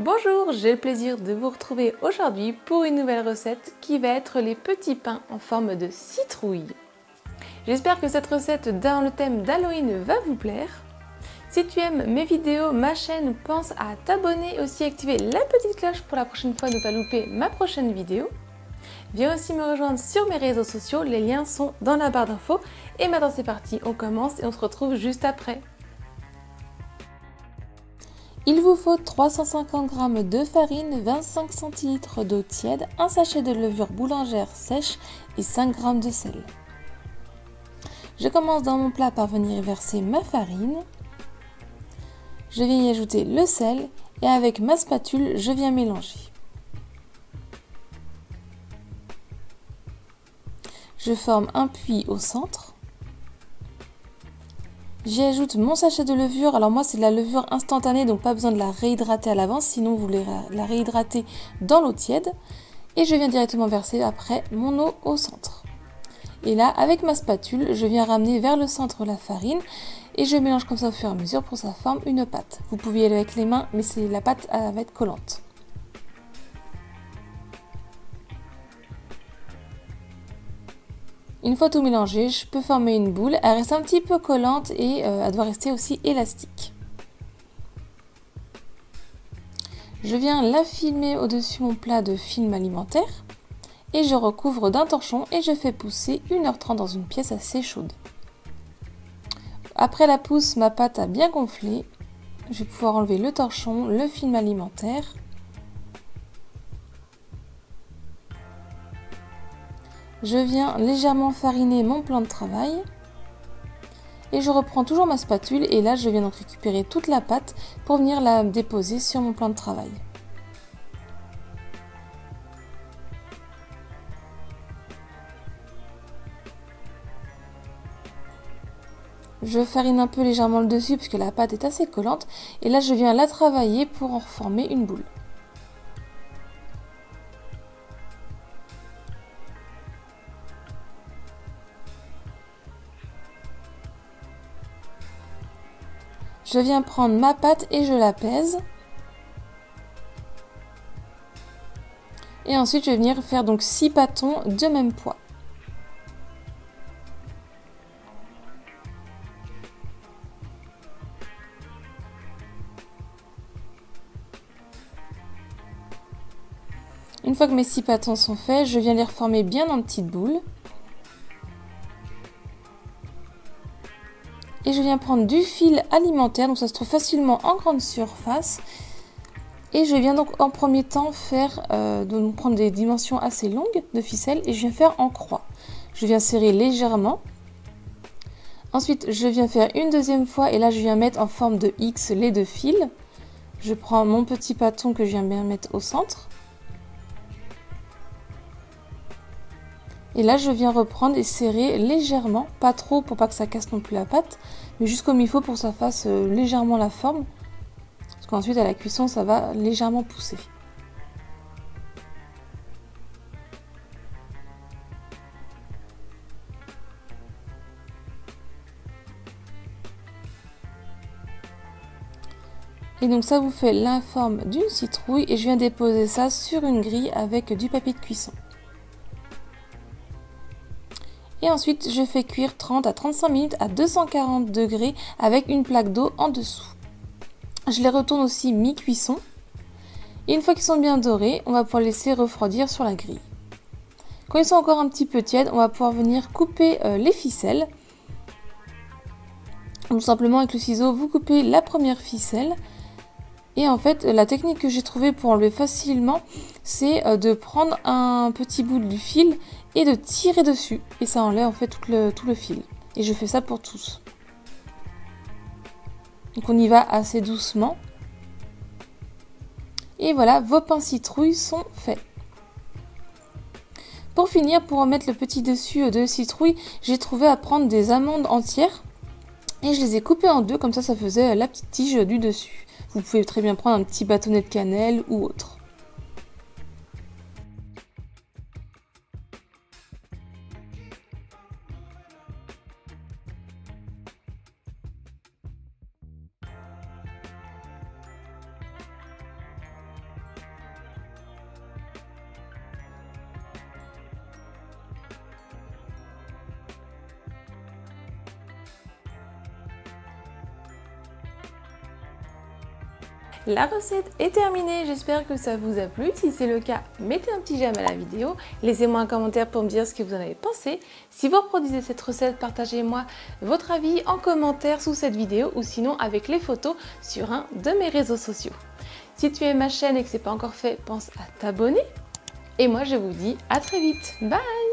Bonjour, j'ai le plaisir de vous retrouver aujourd'hui pour une nouvelle recette qui va être les petits pains en forme de citrouille. J'espère que cette recette dans le thème d'Halloween va vous plaire. Si tu aimes mes vidéos, ma chaîne, pense à t'abonner et aussi activer la petite cloche pour la prochaine fois ne pas louper ma prochaine vidéo. Viens aussi me rejoindre sur mes réseaux sociaux, les liens sont dans la barre d'infos. Et maintenant c'est parti, on commence et on se retrouve juste après. Il vous faut 350 g de farine, 25 cl d'eau tiède, un sachet de levure boulangère sèche et 5 g de sel. Je commence dans mon plat par venir y verser ma farine. Je viens y ajouter le sel et avec ma spatule, je viens mélanger. Je forme un puits au centre. J'y ajoute mon sachet de levure, alors moi c'est de la levure instantanée donc pas besoin de la réhydrater à l'avance, sinon vous voulez la réhydrater dans l'eau tiède. Et je viens directement verser après mon eau au centre. Et là avec ma spatule, je viens ramener vers le centre la farine et je mélange comme ça au fur et à mesure pour que ça forme une pâte. Vous pouvez y aller avec les mains mais la pâte va être collante. Une fois tout mélangé, je peux former une boule. Elle reste un petit peu collante et elle doit rester aussi élastique. Je viens la filmer au-dessus mon plat de film alimentaire et je recouvre d'un torchon et je fais pousser 1h30 dans une pièce assez chaude. Après la pousse, ma pâte a bien gonflé. Je vais pouvoir enlever le torchon, le film alimentaire. Je viens légèrement fariner mon plan de travail et je reprends toujours ma spatule et là je viens donc récupérer toute la pâte pour venir la déposer sur mon plan de travail. Je farine un peu légèrement le dessus puisque la pâte est assez collante et là je viens la travailler pour en former une boule. Je viens prendre ma pâte et je la pèse. Et ensuite, je vais venir faire donc 6 pâtons de même poids. Une fois que mes 6 pâtons sont faits, je viens les reformer bien en petites boules. Et je viens prendre du fil alimentaire, donc ça se trouve facilement en grande surface. Et je viens donc en premier temps prendre des dimensions assez longues de ficelle et je viens faire en croix. Je viens serrer légèrement. Ensuite, je viens faire une deuxième fois et là je viens mettre en forme de X les deux fils. Je prends mon petit bâton que je viens bien mettre au centre. Et là, je viens reprendre et serrer légèrement, pas trop pour pas que ça casse non plus la pâte, mais juste comme il faut pour que ça fasse légèrement la forme. Parce qu'ensuite, à la cuisson, ça va légèrement pousser. Et donc ça vous fait la forme d'une citrouille et je viens déposer ça sur une grille avec du papier de cuisson. Et ensuite, je fais cuire 30 à 35 minutes à 240 degrés avec une plaque d'eau en dessous. Je les retourne aussi mi-cuisson. Et une fois qu'ils sont bien dorés, on va pouvoir les laisser refroidir sur la grille. Quand ils sont encore un petit peu tièdes, on va pouvoir venir couper les ficelles. Tout simplement avec le ciseau, vous coupez la première ficelle. Et en fait, la technique que j'ai trouvée pour enlever facilement, c'est de prendre un petit bout du fil et de tirer dessus. Et ça enlève en fait tout le fil. Et je fais ça pour tous. Donc on y va assez doucement. Et voilà, vos pains citrouilles sont faits. Pour finir, pour remettre le petit dessus de citrouille, j'ai trouvé à prendre des amandes entières. Et je les ai coupées en deux, comme ça faisait la petite tige du dessus. Vous pouvez très bien prendre un petit bâtonnet de cannelle ou autre. La recette est terminée, j'espère que ça vous a plu. Si c'est le cas, mettez un petit j'aime à la vidéo. Laissez-moi un commentaire pour me dire ce que vous en avez pensé. Si vous reproduisez cette recette, partagez-moi votre avis en commentaire sous cette vidéo ou sinon avec les photos sur un de mes réseaux sociaux. Si tu aimes ma chaîne et que ce n'est pas encore fait, pense à t'abonner. Et moi, je vous dis à très vite. Bye!